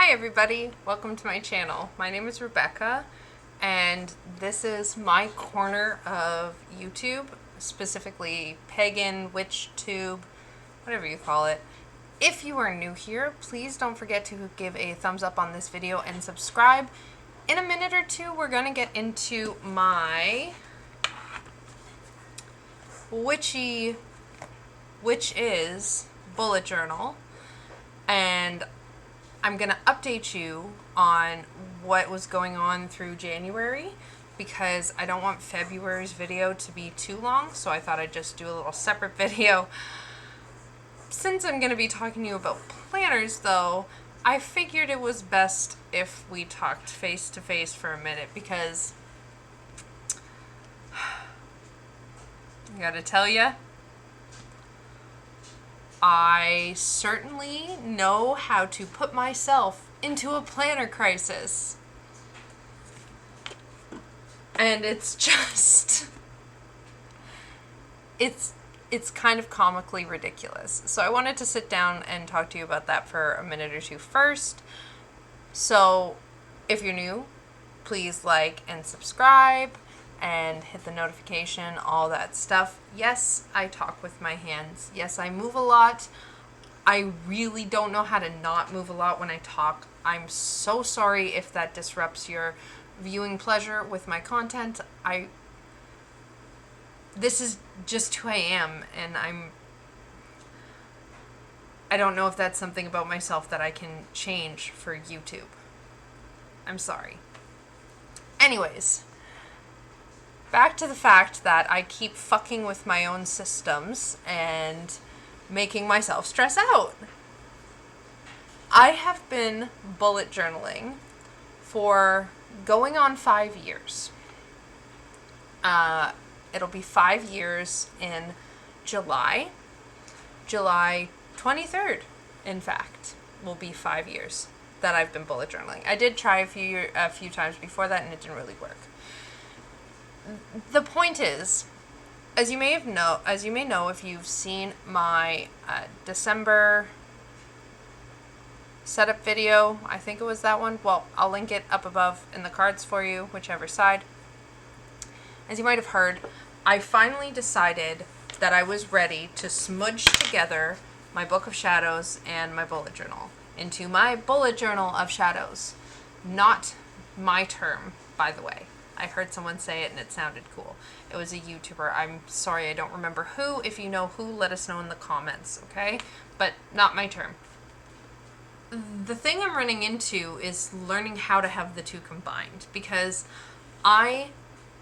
Hi everybody, welcome to my channel. My name is Rebecca and this is my corner of YouTube, specifically pagan, witch tube, whatever you call it. If you are new here, please don't forget to give a thumbs up on this video and subscribe. In a minute or two, we're going to get into my which is bullet journal, and I'm going to update you on what was going on through January because I don't want February's video to be too long, so I thought I'd just do a little separate video. Since I'm going to be talking to you about planners though, I figured it was best if we talked face to face for a minute because I gotta tell you, I certainly know how to put myself into a planner crisis. And it's just, it's kind of comically ridiculous. So I wanted to sit down and talk to you about that for a minute or two first. So if you're new, please like and subscribe and hit the notification, all that stuff. Yes, I talk with my hands. Yes, I move a lot. I really don't know how to not move a lot when I talk. I'm so sorry if that disrupts your viewing pleasure with my content. This is just who I am, and I don't know if that's something about myself that I can change for YouTube. I'm sorry. Anyways, back to the fact that I keep fucking with my own systems and making myself stress out. I have been bullet journaling for going on 5 years. It'll be 5 years in July. July 23rd, in fact, will be 5 years that I've been bullet journaling. I did try a few times before that and it didn't really work. The point is, as you may know if you've seen my December setup video, I think it was that one. Well, I'll link it up above in the cards for you, whichever side. As you might have heard, I finally decided that I was ready to smudge together my book of shadows and my bullet journal into my bullet journal of shadows. Not my term, by the way. I heard someone say it and it sounded cool. It was a YouTuber. I'm sorry, I don't remember who. If you know who, let us know in the comments, okay? But not my term. The thing I'm running into is learning how to have the two combined, because I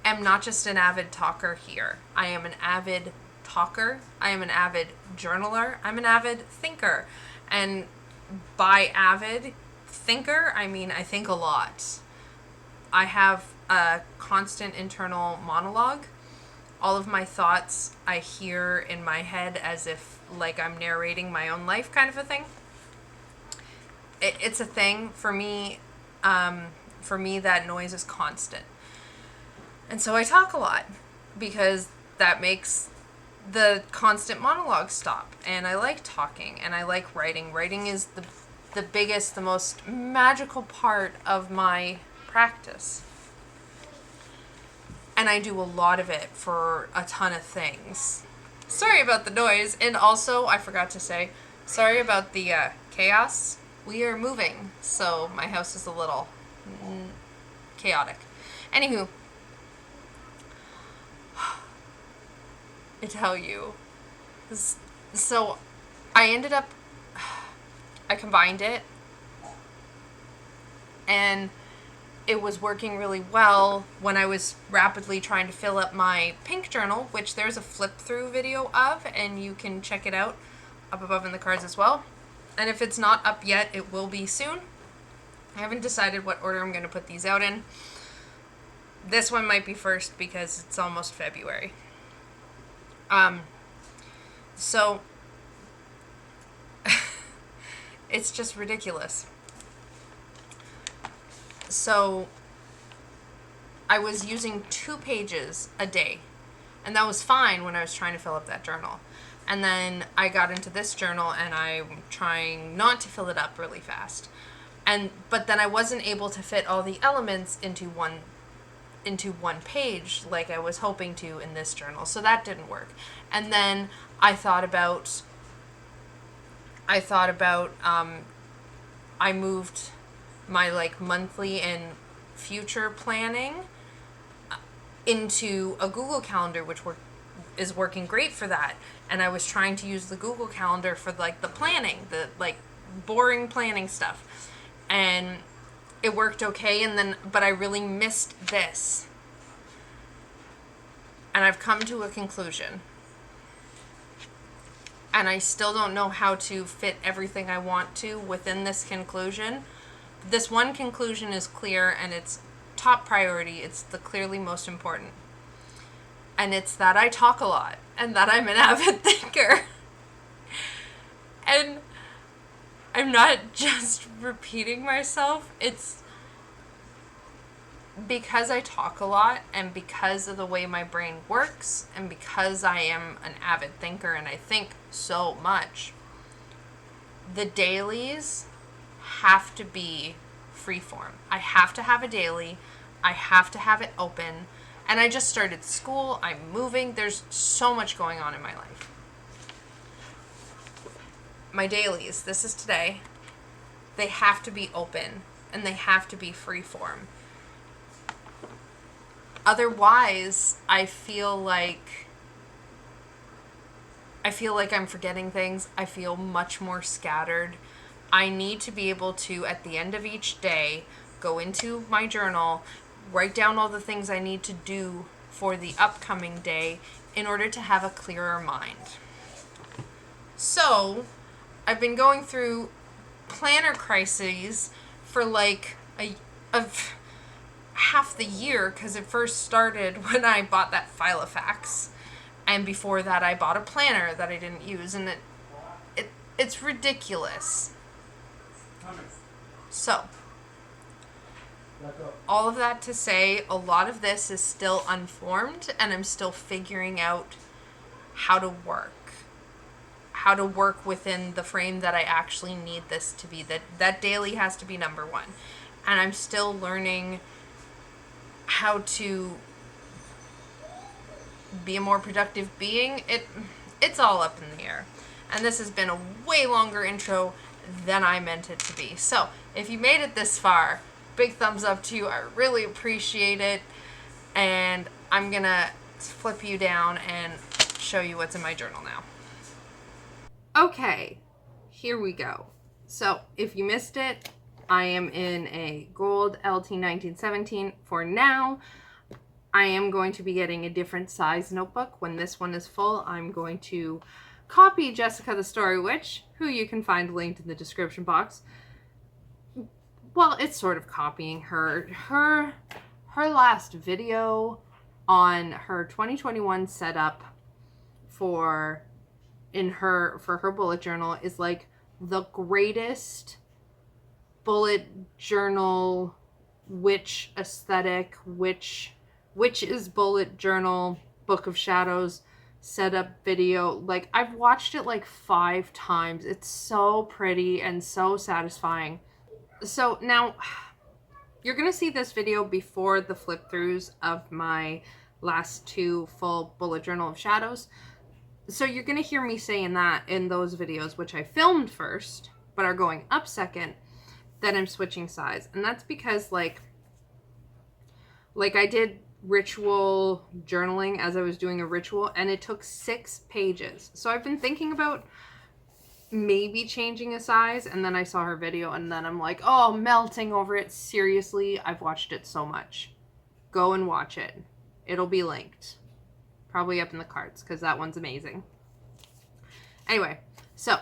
am not just an avid talker here. I am an avid talker. I am an avid journaler. I'm an avid thinker. And by avid thinker, I mean I think a lot. I have a constant internal monologue. All of my thoughts I hear in my head as if like I'm narrating my own life, kind of a thing. It's a thing for me. For me, that noise is constant. And so I talk a lot because that makes the constant monologue stop. And I like talking and I like writing. Writing is the biggest, the most magical part of my practice. And I do a lot of it for a ton of things. Sorry about the noise. And also, I forgot to say, sorry about the chaos. We are moving, so my house is a little chaotic. Anywho, I tell you. So I ended up, I combined it, and it was working really well when I was rapidly trying to fill up my pink journal, which there's a flip through video of, and you can check it out up above in the cards as well. And if it's not up yet, it will be soon. I haven't decided what order I'm going to put these out in. This one might be first because it's almost February. So it's just ridiculous. So I was using 2 pages a day, and that was fine when I was trying to fill up that journal. And then I got into this journal and I'm trying not to fill it up really fast. But then I wasn't able to fit all the elements into one page like I was hoping to in this journal. So that didn't work. And then I thought about I moved my like monthly and future planning into a Google Calendar, which is working great for that. And I was trying to use the Google Calendar for like the planning, the like boring planning stuff. And it worked okay, but I really missed this. And I've come to a conclusion. And I still don't know how to fit everything I want to within this conclusion. This one conclusion is clear, and it's top priority. It's the clearly most important. And it's that I talk a lot, and that I'm an avid thinker. And I'm not just repeating myself. It's because I talk a lot, and because of the way my brain works, and because I am an avid thinker and I think so much, the dailies have to be freeform. I have to have a daily. I have to have it open. And I just started school. I'm moving. There's so much going on in my life. My dailies, this is today, they have to be open and they have to be freeform. Otherwise, I feel like I'm forgetting things. I feel much more scattered. I need to be able to, at the end of each day, go into my journal, write down all the things I need to do for the upcoming day in order to have a clearer mind. So, I've been going through planner crises for like of half the year, because it first started when I bought that Filofax, and before that I bought a planner that I didn't use, and it's ridiculous. So all of that to say, a lot of this is still unformed, and I'm still figuring out how to work within the frame that I actually need this to be. That daily has to be number one, and I'm still learning how to be a more productive being. It's all up in the air. And this has been a way longer intro than I meant it to be. So, if you made it this far, big thumbs up to you. I really appreciate it. And I'm gonna flip you down and show you what's in my journal now. Okay, here we go. So, if you missed it, I am in a gold LT 1917 for now. I am going to be getting a different size notebook. When this one is full, I'm going to copy Jessica the Story Witch, who you can find linked in the description box. Well, it's sort of copying her. Her last video on her 2021 setup for her bullet journal is like the greatest bullet journal witch aesthetic, witch's bullet journal Book of Shadows setup video. Like, I've watched it like 5 times. It's so pretty and so satisfying. So now you're gonna see this video before the flip throughs of my last 2 full bullet journal of shadows. So you're gonna hear me saying that in those videos, which I filmed first but are going up second, that I'm switching size. And that's because like I did ritual journaling as I was doing a ritual, and it took 6 pages. So I've been thinking about maybe changing a size, and then I saw her video, and then I'm like, oh, melting over it. Seriously, I've watched it so much. Go and watch it. It'll be linked. Probably up in the cards, because that one's amazing. Anyway, so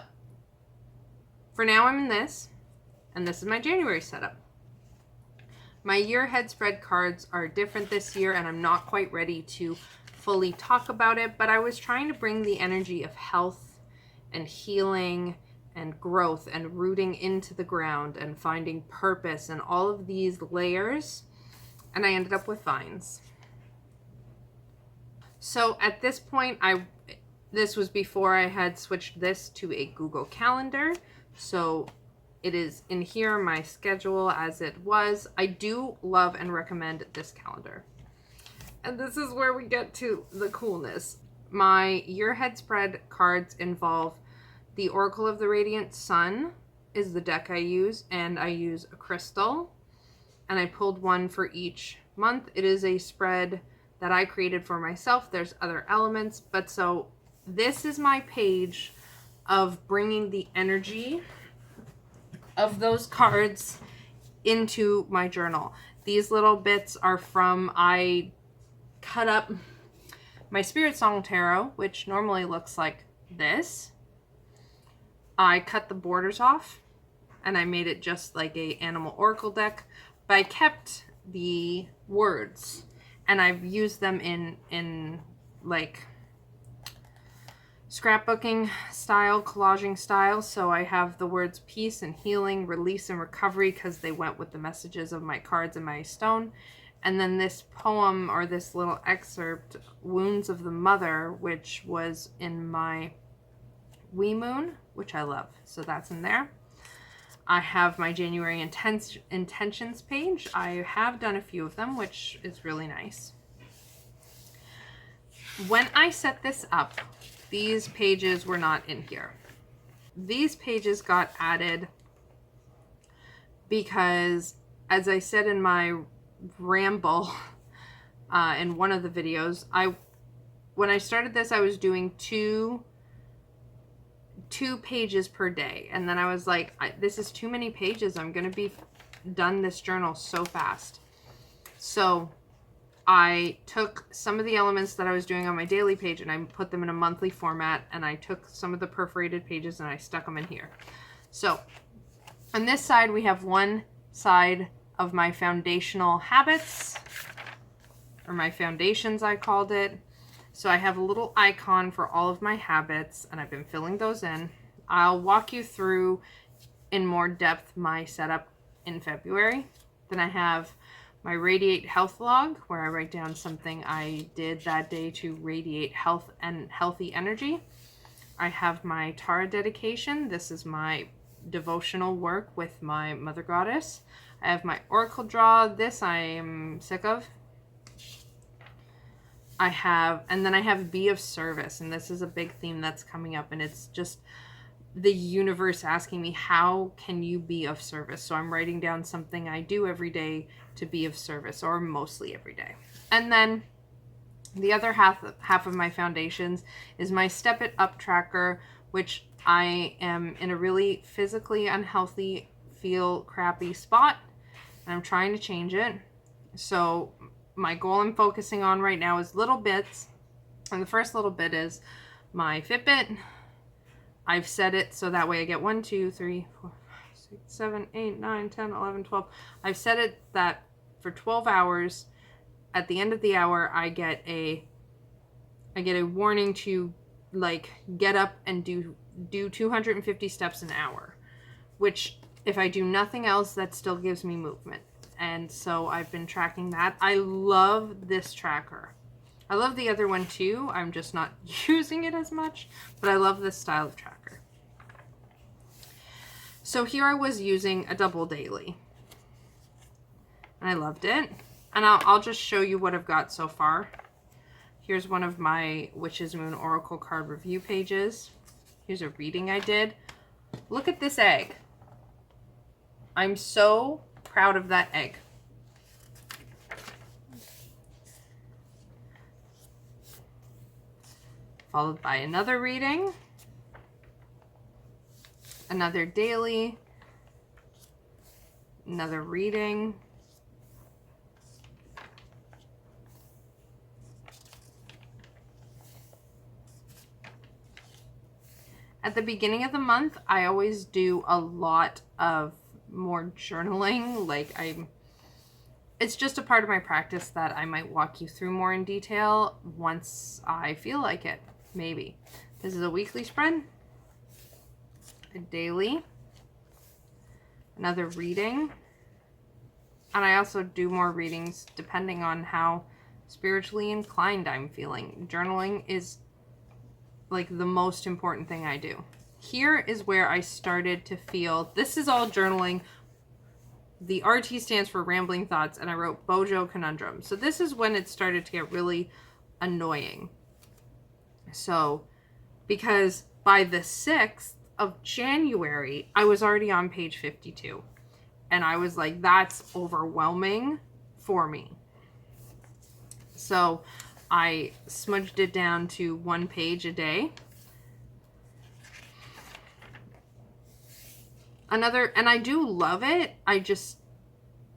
for now I'm in this, and this is my January setup. My year ahead spread cards are different this year, and I'm not quite ready to fully talk about it, but I was trying to bring the energy of health and healing and growth and rooting into the ground and finding purpose and all of these layers, and I ended up with vines. So at this point, this was before I had switched this to a Google Calendar, so It is in here, my schedule as it was. I do love and recommend this calendar. And this is where we get to the coolness. My year ahead spread cards involve the Oracle of the Radiant Sun is the deck I use, and I use a crystal. And I pulled one for each month. It is a spread that I created for myself. There's other elements, but so this is my page of bringing the energy of those cards into my journal. These little bits are from, I cut up my Spirit Song Tarot, which normally looks like this. I cut the borders off and I made it just like a animal oracle deck, but I kept the words and I've used them in like scrapbooking style, collaging style. So I have the words peace and healing, release and recovery, because they went with the messages of my cards and my stone. And then this poem, or this little excerpt, Wounds of the Mother, which was in my Wee Moon, which I love. So that's in there. I have my January intentions page. I have done a few of them, which is really nice. When I set this up, these pages were not in here. These pages got added because, as I said in my ramble in one of the videos, when I started this, I was doing two pages per day, and then I was like, this is too many pages. I'm gonna be done this journal so fast. So I took some of the elements that I was doing on my daily page and I put them in a monthly format, and I took some of the perforated pages and I stuck them in here. So on this side, we have one side of my foundational habits, or my foundations, I called it. So I have a little icon for all of my habits, and I've been filling those in. I'll walk you through in more depth my setup in February. Then I have my Radiate Health log, where I write down something I did that day to radiate health and healthy energy. I have my Tara dedication. This is my devotional work with my Mother Goddess. I have my Oracle draw. This I am sick of. And then I have Be of Service, and this is a big theme that's coming up, and it's just the universe asking me, how can you be of service? So I'm writing down something I do every day to be of service, or mostly every day. And then the other half of my foundations is my Step It Up tracker, which I am in a really physically unhealthy, feel crappy spot, and I'm trying to change it. So my goal I'm focusing on right now is little bits. And the first little bit is my Fitbit. I've set it so that way I get 1, 2, 3, 4, 5, 6, 7, 8, 9, 10, 11, 12. I've set it that for 12 hours, at the end of the hour, I get a warning to like get up and do 250 steps an hour, which if I do nothing else, that still gives me movement. And so I've been tracking that. I love this tracker. I love the other one too. I'm just not using it as much, but I love this style of tracker. So here I was using a double daily, and I loved it. And I'll just show you what I've got so far. Here's one of my Witch's Moon Oracle card review pages. Here's a reading I did. Look at this egg. I'm so proud of that egg. Followed by another reading, another daily, another reading, at the beginning of the month, I always do a lot of more journaling. Like it's just a part of my practice that I might walk you through more in detail once I feel like it. Maybe. This is a weekly spread, a daily, another reading, and I also do more readings depending on how spiritually inclined I'm feeling. Journaling is like the most important thing I do. here is where I started to feel, this is all journaling. The RT stands for Rambling Thoughts, and I wrote Bojo Conundrum. So this is when it started to get really annoying. So, because by the 6th of January, I was already on page 52. And I was like, that's overwhelming for me. So I smudged it down to 1 page a day. And I do love it. I just,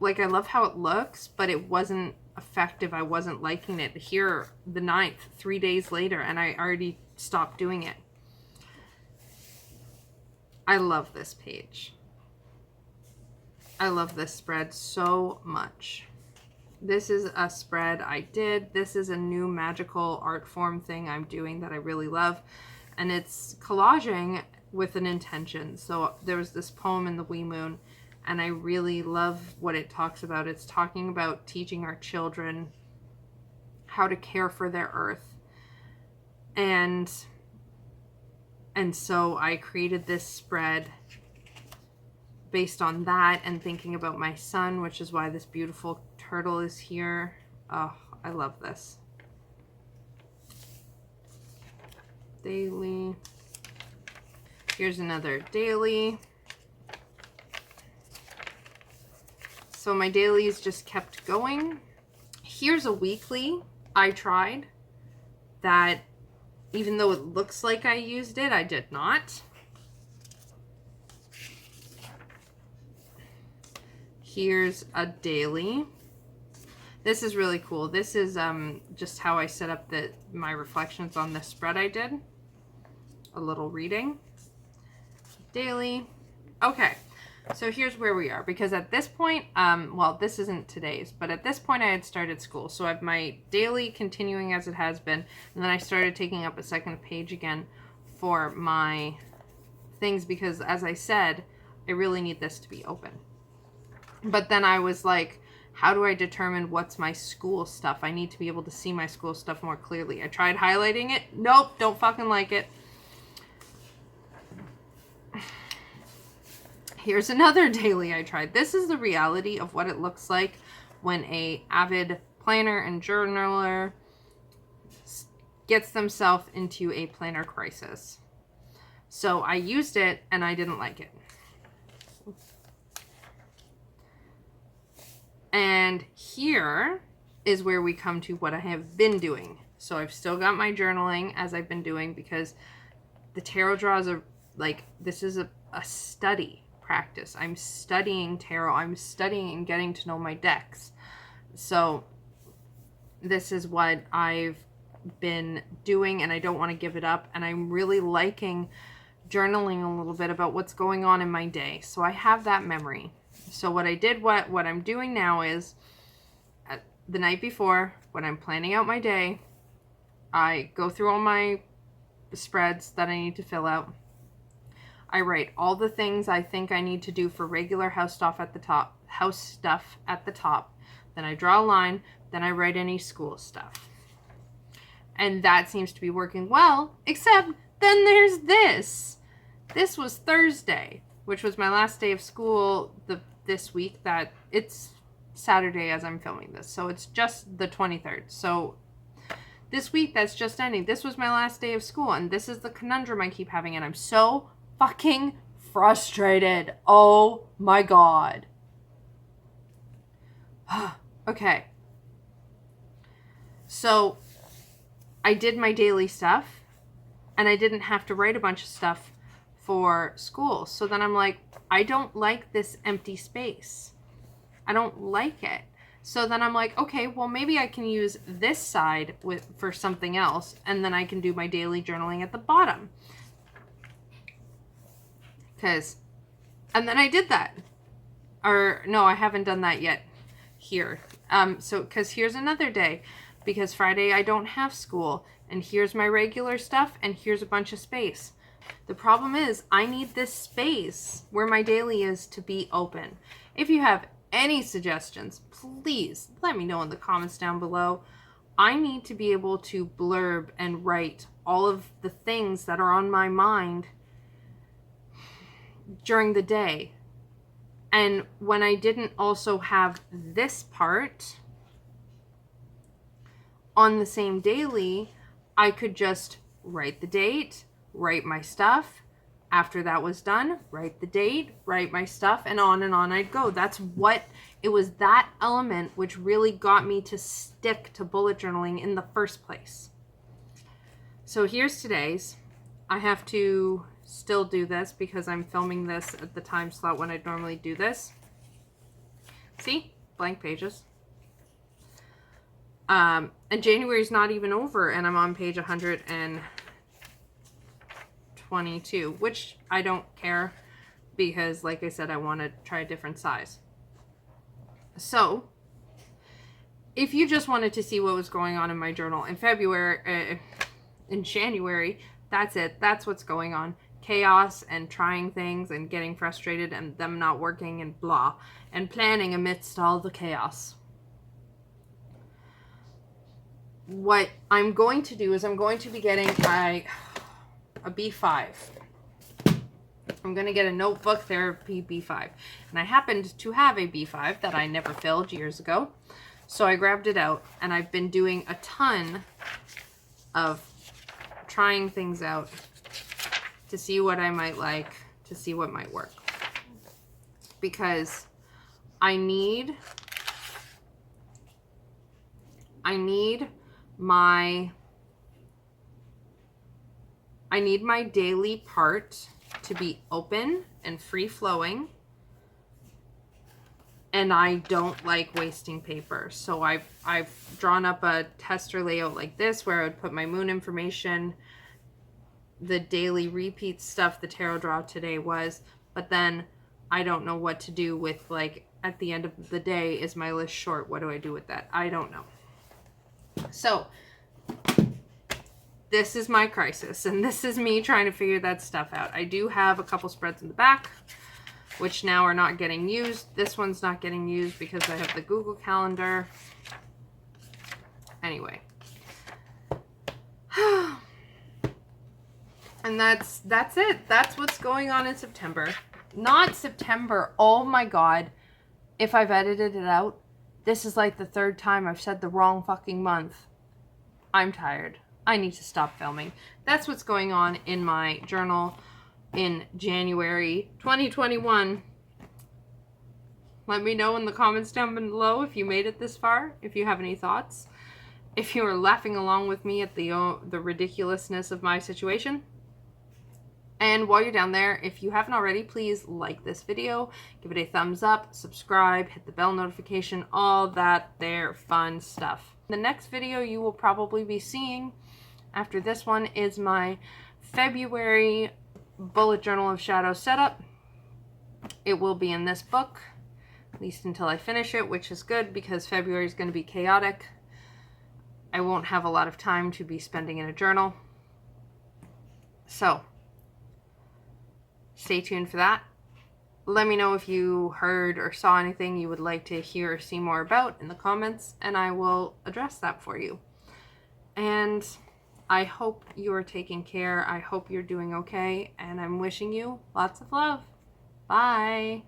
like, I love how it looks, but it wasn't effective. I wasn't liking it. Here, the 9th, 3 days later, and I already stopped doing it. I love this page. I love this spread so much. This is a spread I did. This is a new magical art form thing I'm doing that I really love. And it's collaging with an intention. So there was this poem in the Wee Moon, and I really love what it talks about. It's talking about teaching our children how to care for their earth. And so I created this spread based on that and thinking about my son, which is why this beautiful turtle is here. Oh, I love this. Daily. Here's another daily. So my dailies just kept going. Here's a weekly I tried that, even though it looks like I used it, I did not. Here's a daily. This is really cool. This is just how I set up my reflections on this spread I did. A little reading. Daily. Okay, so here's where we are, because at this point, well, this isn't today's, but at this point I had started school. So I have my daily continuing as it has been, and then I started taking up a second page again for my things, because as I said, I really need this to be open. But then I was like, how do I determine what's my school stuff? I need to be able to see my school stuff more clearly. I tried highlighting it. Nope, don't fucking like it. Here's another daily I tried. This is the reality of what it looks like when a avid planner and journaler gets themselves into a planner crisis. So I used it and I didn't like it. And here is where we come to what I have been doing. So I've still got my journaling as I've been doing, because the tarot draws are like, this is a study practice. I'm studying tarot. I'm studying and getting to know my decks. So this is what I've been doing, and I don't want to give it up. And I'm really liking journaling a little bit about what's going on in my day. So I have that memory. So what I did, what I'm doing now is, the night before, when I'm planning out my day, I go through all my spreads that I need to fill out. I write all the things I think I need to do for regular house stuff at the top. Then I draw a line. Then I write any school stuff. And that seems to be working well, except then there's this. This was Thursday, which was my last day of school this week. That it's Saturday as I'm filming this, so it's just the 23rd. So this week that's just ending. This was my last day of school, and this is the conundrum I keep having, and I'm so fucking frustrated. Oh my god. Okay. So I did my daily stuff, and I didn't have to write a bunch of stuff for school. So then I'm like, I don't like this empty space. I don't like it. So then I'm like, okay, well, maybe I can use this side for something else, and then I can do my daily journaling at the bottom. And then I did that. Or no, I haven't done that yet here. Because here's another day, because Friday I don't have school, and here's my regular stuff, and here's a bunch of space. The problem is I need this space where my daily is to be open. If you have any suggestions, please let me know in the comments down below. I need to be able to blurb and write all of the things that are on my mind during the day. And when I didn't also have this part on the same daily, I could just write the date, write my stuff. After that was done, write the date, write my stuff, and on I'd go. That's what, it was that element which really got me to stick to bullet journaling in the first place. So here's today's. I have to still do this because I'm filming this at the time slot when I'd normally do this. See? Blank pages. And January's not even over, and I'm on page 122, which I don't care because, like I said, I want to try a different size. So, if you just wanted to see what was going on in my journal in January, that's it. That's what's going on. Chaos and trying things and getting frustrated and them not working and blah, and planning amidst all the chaos. What I'm going to do is I'm going to be getting a B5. I'm going to get a notebook therapy B5. And I happened to have a B5 that I never filled years ago. So I grabbed it out, and I've been doing a ton of trying things out to see what I might like, to see what might work. Because I need my daily part to be open and free-flowing, and I don't like wasting paper. So I've drawn up a tester layout like this where I would put my moon information, the daily repeat stuff the tarot draw today was, but then I don't know what to do with, like, at the end of the day, is my list short? What do I do with that? I don't know. So this is my crisis, and this is me trying to figure that stuff out. I do have a couple spreads in the back, which now are not getting used. This one's not getting used because I have the Google Calendar. Anyway. And that's it. That's what's going on in September. Not September. Oh my God. If I've edited it out, this is like the third time I've said the wrong fucking month. I'm tired. I need to stop filming. That's what's going on in my journal in January 2021. Let me know in the comments down below if you made it this far, if you have any thoughts, if you are laughing along with me at the ridiculousness of my situation. And while you're down there, if you haven't already, please like this video, give it a thumbs up, subscribe, hit the bell notification, all that there fun stuff. The next video you will probably be seeing after this one is my February bullet journal of shadow setup. It will be in this book, at least until I finish it, which is good because February is going to be chaotic. I won't have a lot of time to be spending in a journal. So, stay tuned for that. Let me know if you heard or saw anything you would like to hear or see more about in the comments, and I will address that for you. And I hope you are taking care. I hope you're doing okay, and I'm wishing you lots of love. Bye.